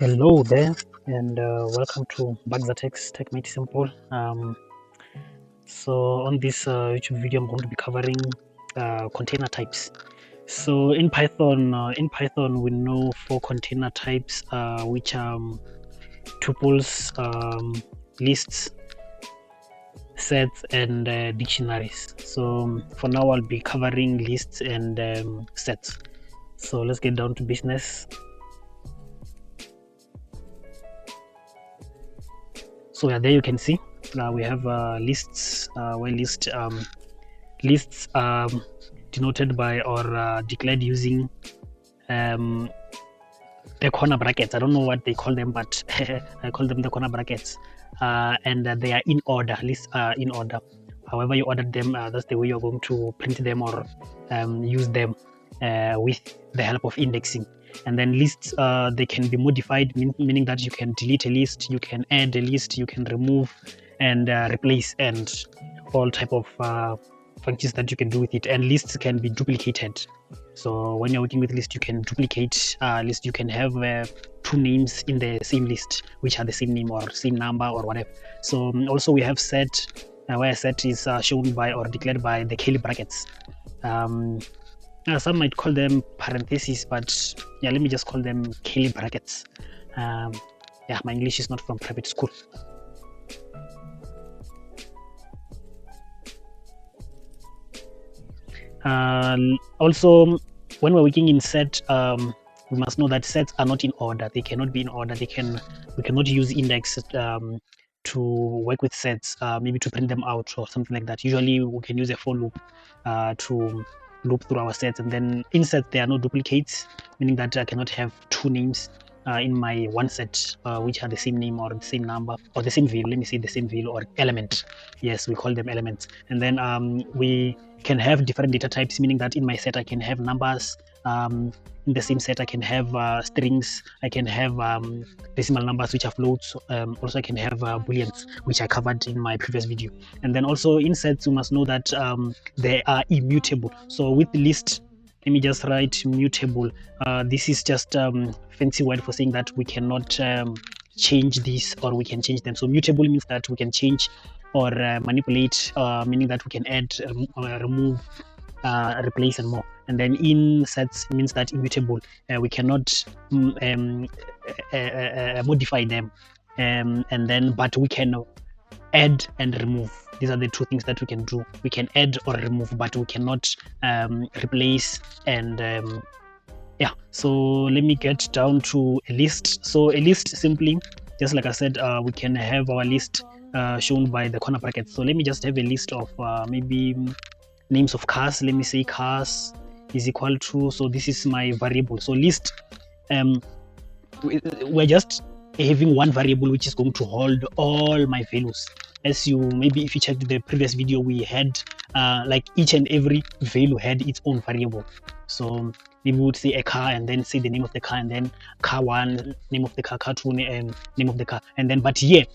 Hello there, and welcome to Bagzatex Tech Made Simple. So on this YouTube video, I'm going to be covering container types. So in Python, we know four container types, which are tuples, lists, sets, and dictionaries. So for now, I'll be covering lists and sets. So let's get down to business. So yeah, there you can see we have lists where lists denoted by or declared using the corner brackets. I don't know what they call them, but I call them the corner brackets, and they are in order. Lists are in order. However you ordered them, that's the way you're going to print them or use them with the help of indexing. And then lists, they can be modified, meaning that you can delete a list, you can add a list, you can remove and replace, and all type of functions that you can do with it. And lists can be duplicated. So when you're working with list, you can duplicate list. You can have two names in the same list, which are the same name or same number or whatever. So also we have set, where a set is shown by or declared by the curly brackets. Some might call them parentheses, but yeah, let me just call them curly brackets. Yeah, my English is not from private school. Also, when we're working in set, we must know that sets are not in order. They cannot be in order. We cannot use index to work with sets, maybe to print them out or something like that. Usually we can use a for loop to loop through our sets, and then in sets there are no duplicates, meaning that I cannot have two names in my one set which are the same name or the same number or the same value. Let me say the same value or element. Yes, we call them elements. And then we can have different data types, meaning that in my set I can have numbers, in the same set I can have strings, I can have decimal numbers which are floats, also I can have booleans, which I covered in my previous video. And then also in sets we must know that they are immutable. So with the list, let me just write mutable. This is just fancy word for saying that we cannot change these or we can change them. So mutable means that we can change or manipulate, meaning that we can add, remove, replace, and more. And then in sets means that immutable, we cannot modify them, and then but we can add and remove. These are the two things that we can do. We can add or remove, but we cannot replace and yeah. So let me get down to a list. So a list, simply, just like I said, we can have our list shown by the corner brackets. So let me just have a list of maybe names of cars. Let me say cars is equal to, so this is my variable. So list, we're just having one variable which is going to hold all my values. As you, maybe if you checked the previous video, we had like each and every value had its own variable. So maybe we would say a car and then say the name of the car, and then car one, name of the car, car two, name of the car. And then, but here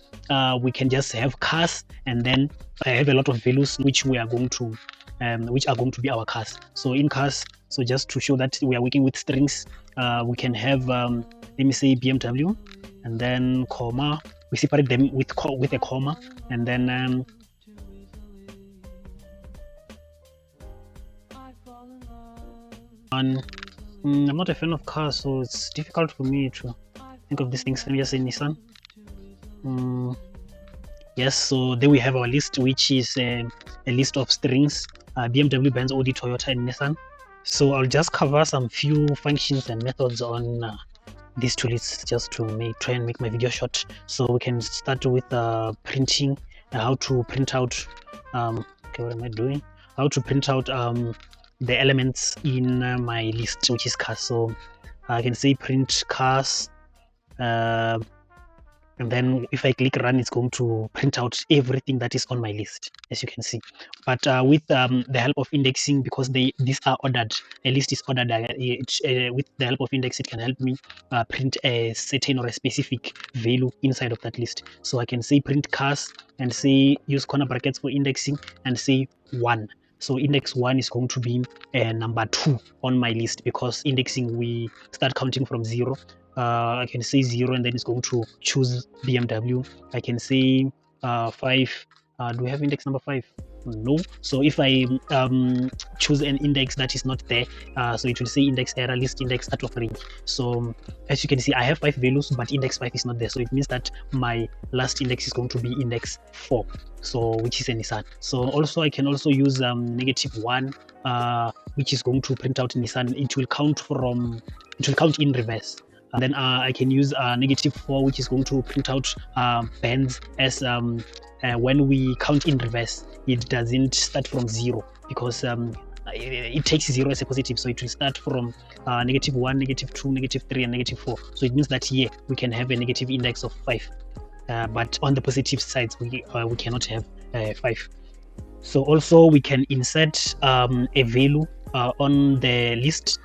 we can just have cars, and then I have a lot of values which we are going to which are going to be our cars. So in cars, so just to show that we are working with strings, we can have let me say BMW, and then comma, we separate them with a comma, and then I'm not a fan of cars, so it's difficult for me to think of these things. Let me just say Nissan. Yes, so there we have our list, which is a list of strings, BMW, Benz, Audi, Toyota, and Nissan. So I'll just cover some few functions and methods on these two lists, just to try and make my video short. So we can start with printing, how to print out, okay, what am I doing? How to print out the elements in my list, which is cars. So I can say print cars, and then if I click run, it's going to print out everything that is on my list, as you can see. But with the help of indexing, because these are ordered, a list is ordered, with the help of index, it can help me print a certain or a specific value inside of that list. So I can say print cars and say use corner brackets for indexing and say 1. So index 1 is going to be number 2 on my list, because indexing we start counting from 0. I can say 0, and then it's going to choose BMW. I can say 5. Do we have index number 5? No. So if I choose an index that is not there, so it will say index error, list index out of range. So as you can see, I have 5 values, but index 5 is not there. So it means that my last index is going to be index 4, so which is a Nissan. So also I can also use -1, which is going to print out Nissan. It will count in reverse. And then I can use -4, which is going to print out Benz, as when we count in reverse, it doesn't start from 0, because it takes 0 as a positive, so it will start from -1, -2, -3, and -4. So it means that here we can have a negative index of 5, but on the positive sides we cannot have 5. So also we can insert a value on the list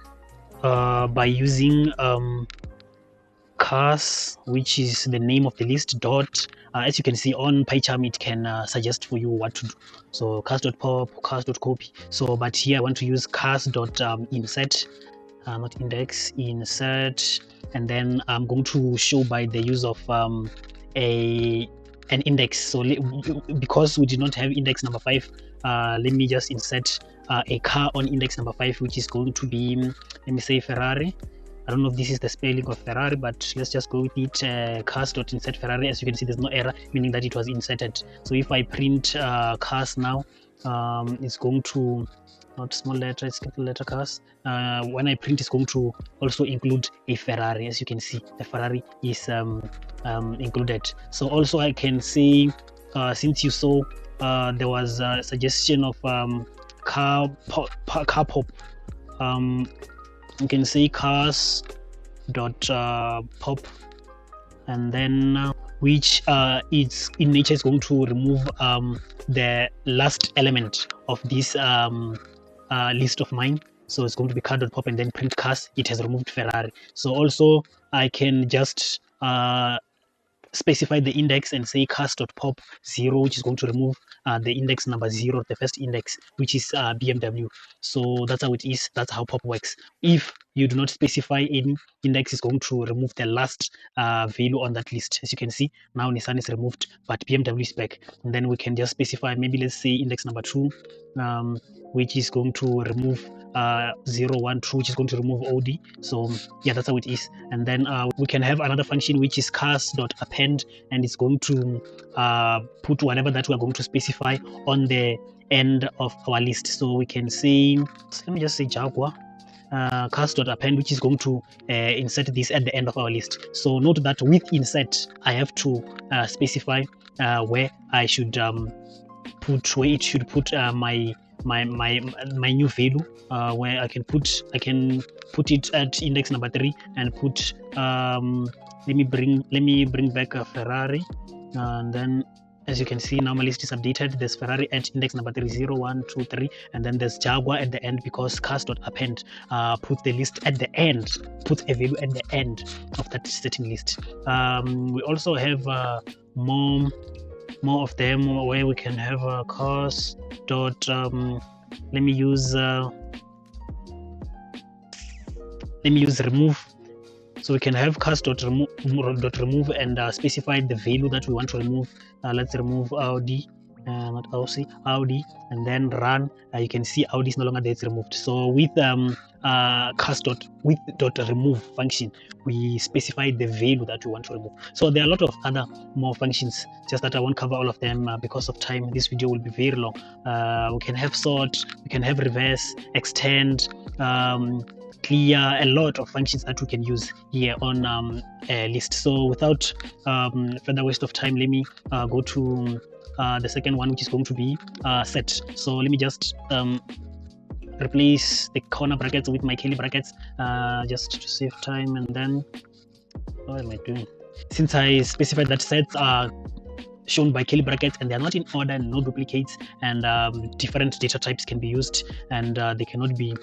by using cars, which is the name of the list, dot. As you can see on PyCharm, it can suggest for you what to do. So cars.pop, cars.copy. So, but here I want to use cars.insert, not index, insert, and then I'm going to show by the use of an index. So because we did not have index number 5, let me just insert a car on index number 5, which is going to be, let me say, Ferrari. I don't know if this is the spelling of Ferrari, but let's just go with it. Cars.insert Ferrari. As you can see, there's no error, meaning that it was inserted. So if I print cars now, it's going to, not small letter, it's capital letter cars. When I print, it's going to also include a Ferrari. As you can see, the Ferrari is included. So also I can say, since you saw there was a suggestion of car pop, you can say cars dot pop, and then which is in nature is going to remove the last element of this list of mine. So it's going to be car.pop, and then print cars. It has removed Ferrari. So also I can just specify the index and say cars.pop 0, which is going to remove the index number 0, the first index, which is BMW. So that's how it is. That's how pop works. If you do not specify any index, is going to remove the last value on that list. As you can see, now Nissan is removed, but BMW is back. And then we can just specify, maybe let's say index number 2, which is going to remove 0, 1, 2, which is going to remove OD. So yeah, that's how it is. And then we can have another function, which is cars.append, and it's going to put whatever that we're going to specify on the end of our list. So we can say, let me just say Jaguar cars.append, which is going to insert this at the end of our list. So note that with insert, I have to specify where I should where it should put my new value, where I can put it at index number 3 and put let me bring back a Ferrari, and then as you can see, now my list is updated. There's Ferrari at index number 3, 0, 1, 2, 3, and then there's Jaguar at the end, because cars.append puts the list at the end, puts a value at the end of that certain list. We also have more of them, where we can have cars dot let me use remove. So we can have cars dot remove and specify the value that we want to remove. Let's remove Audi, not Audi, and then run. You can see Audi is no longer there, it's removed. So with cars dot remove function, we specify the value that we want to remove. So there are a lot of other more functions, just that I won't cover all of them because of time. This video will be very long. We can have sort, we can have reverse, extend, clear, a lot of functions that we can use here on a list. So without further waste of time, let me go to the second one, which is going to be set. So let me just replace the corner brackets with my curly brackets just to save time. And then what am I doing? Since I specified that sets are shown by curly brackets and they are not in order, no duplicates, and different data types can be used, and they cannot be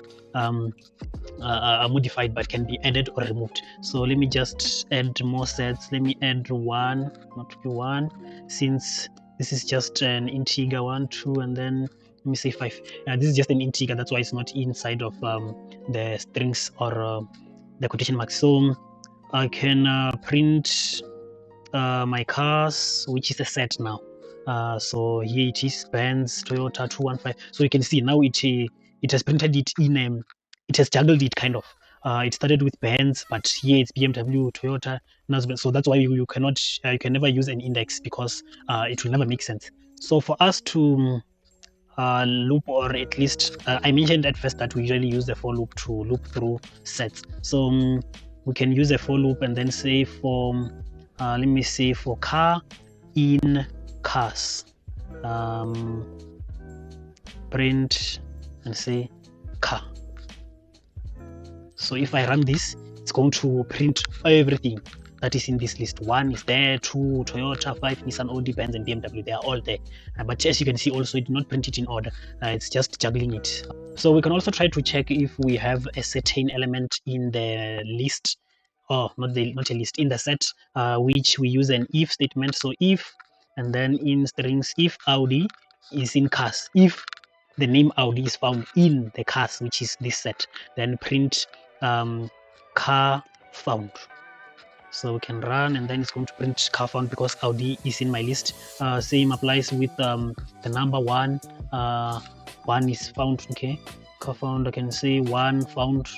modified, but can be added or removed. So let me just add more sets. Let me add 1, not P1, since this is just an integer, 1, 2, and then let me say 5. This is just an integer, that's why it's not inside of the strings or the quotation marks. So I can print my cars, which is a set now. So here it is, Benz, Toyota 215. So you can see now it has printed it in it has juggled it kind of. It started with Benz, but here it's BMW, Toyota, now so that's why you cannot you can never use an index because it will never make sense. So for us to loop, or at least I mentioned at first that we usually use the for loop to loop through sets. So we can use a for loop and then say for let me say for car in cars, print and say car. So if I run this, it's going to print everything that is in this list. 1 is there, 2 Toyota, 5 Nissan, Audi, Benz, and BMW. They are all there. But as you can see, also it did not print it in order. It's just juggling it. So we can also try to check if we have a certain element in the list, or not a list, in the set, which we use an if statement. So if, and then in strings, if Audi is in cars, if the name Audi is found in the cars, which is this set, then print car found. So we can run, and then it's going to print car found because Audi is in my list. Same applies with the number 1. 1 is found. Okay, car found. I can say 1 found.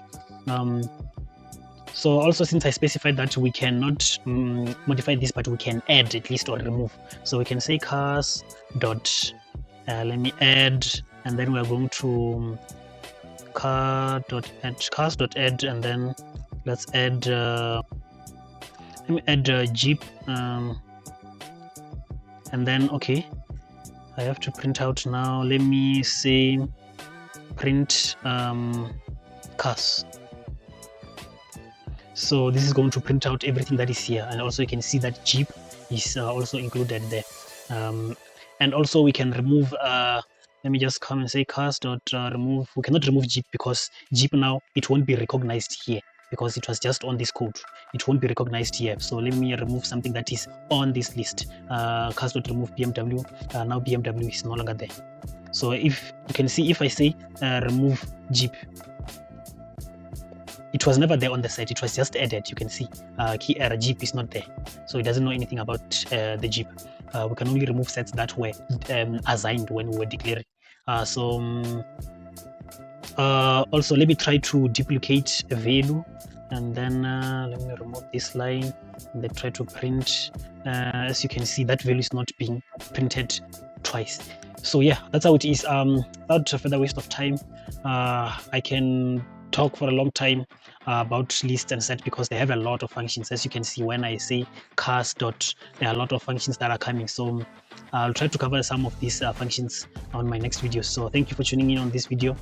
So also, since I specified that we cannot modify this, but we can add at least or remove. So we can say cars dot let me add, and then we're going to cars dot add, and then let's add let me add Jeep, and then okay, I have to print out now. Let me say print cars. So this is going to print out everything that is here, and also you can see that Jeep is also included there. And also we can remove let me just come and say cars dot remove. We cannot remove Jeep because Jeep now it won't be recognized here because it was just on this code. It won't be recognized here. So let me remove something that is on this list. Cars dot remove BMW. Now BMW is no longer there. So if you can see, if I say remove Jeep, it was never there on the set. It was just added. You can see key error, Jeep is not there. So it doesn't know anything about the Jeep. We can only remove sets that were assigned when we were declaring. Also, let me try to duplicate a value, and then let me remove this line and then try to print. As you can see, that value is not being printed twice. So yeah, that's how it is. Without further waste of time, I can talk for a long time about list and set because they have a lot of functions. As you can see, when I say cars dot, there are a lot of functions that are coming. So I'll try to cover some of these functions on my next video. So thank you for tuning in on this video.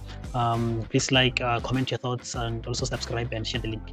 Please like, comment your thoughts, and also subscribe and share the link.